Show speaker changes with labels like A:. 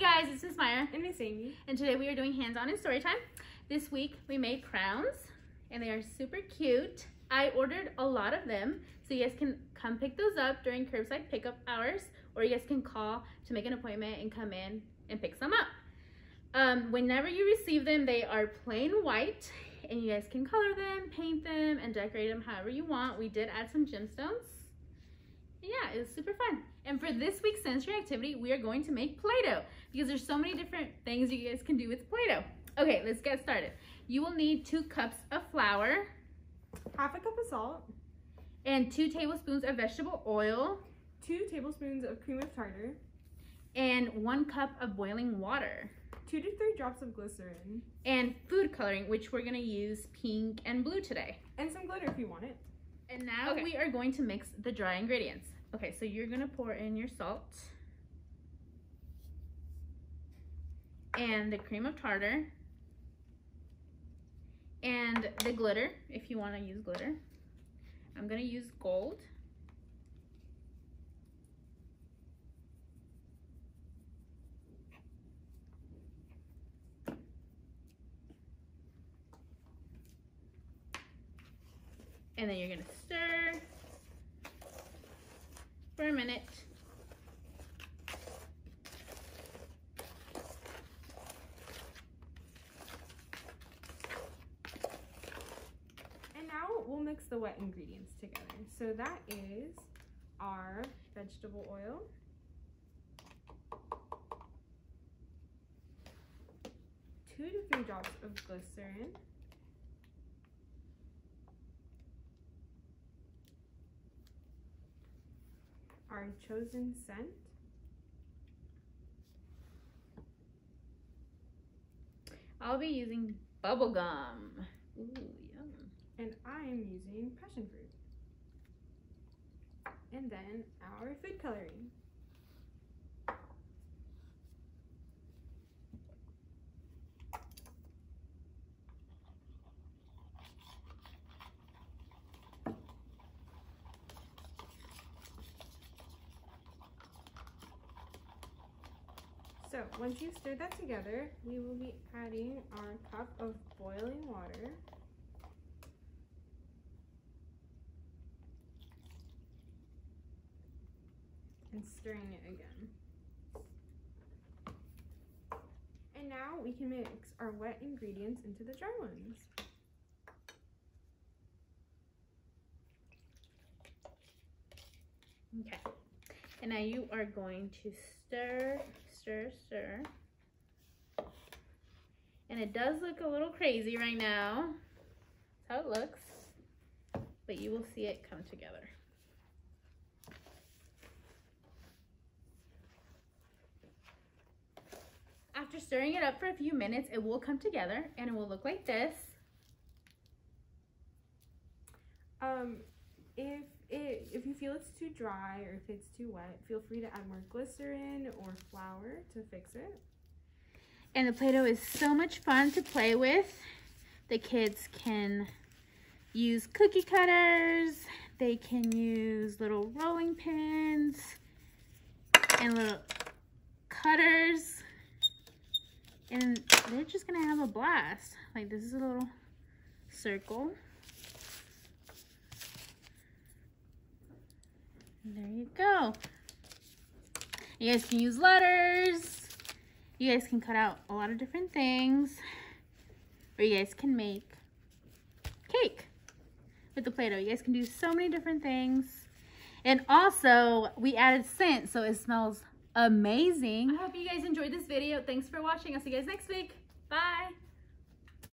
A: guys, this is Mayra.
B: And Miss Amy.
A: And today we are doing hands-on in story time. This week we made crowns and they are super cute. I ordered a lot of them, so you guys can come pick those up during curbside pickup hours, or you guys can call to make an appointment and come in and pick some up. Whenever you receive them, they are plain white and you guys can color them, paint them, and decorate them however you want. We did add some gemstones. Yeah, it was super fun. And for this week's sensory activity, we are going to make Play-Doh because there's so many different things you guys can do with Play-Doh. Okay, let's get started. You will need 2 cups of flour,
B: half a cup of salt,
A: and 2 tablespoons of vegetable oil,
B: 2 tablespoons of cream of tartar,
A: and 1 cup of boiling water,
B: 2 to 3 drops of glycerin,
A: and food coloring, which we're gonna use pink and blue today.
B: and some glitter if you want it.
A: And now we are going to mix the dry ingredients. Okay, so you're gonna pour in your salt and the cream of tartar and the glitter if you want to use glitter. I'm gonna use gold. And then you're gonna stir for a minute.
B: And now we'll mix the wet ingredients together. So that is our vegetable oil, two to 3 drops of glycerin, our chosen scent,
A: I'll be using bubble gum. Ooh, yum.
B: and I am using passion fruit. And then our food coloring. So once you stir that together, we will be adding our cup of boiling water. And stirring it again. And now we can mix our wet ingredients into the dry ones.
A: Okay, and now you are going to stir, stir, stir. And it does look a little crazy right now. That's how it looks, but you will see it come together. After stirring it up for a few minutes, it will come together and it will look like this.
B: If you feel it's too dry or if it's too wet, feel free to add more glycerin or flour to fix it.
A: And the Play-Doh is so much fun to play with. The kids can use cookie cutters, they can use little rolling pins and little cutters, and they're just gonna have a blast. Like, this is a little circle. And there you go. You guys can use letters. You guys can cut out a lot of different things. Or you guys can make cake with the Play-Doh. You guys can do so many different things. And also, we added scent, so it smells amazing. I hope you guys enjoyed this video. Thanks for watching. I'll see you guys next week. Bye.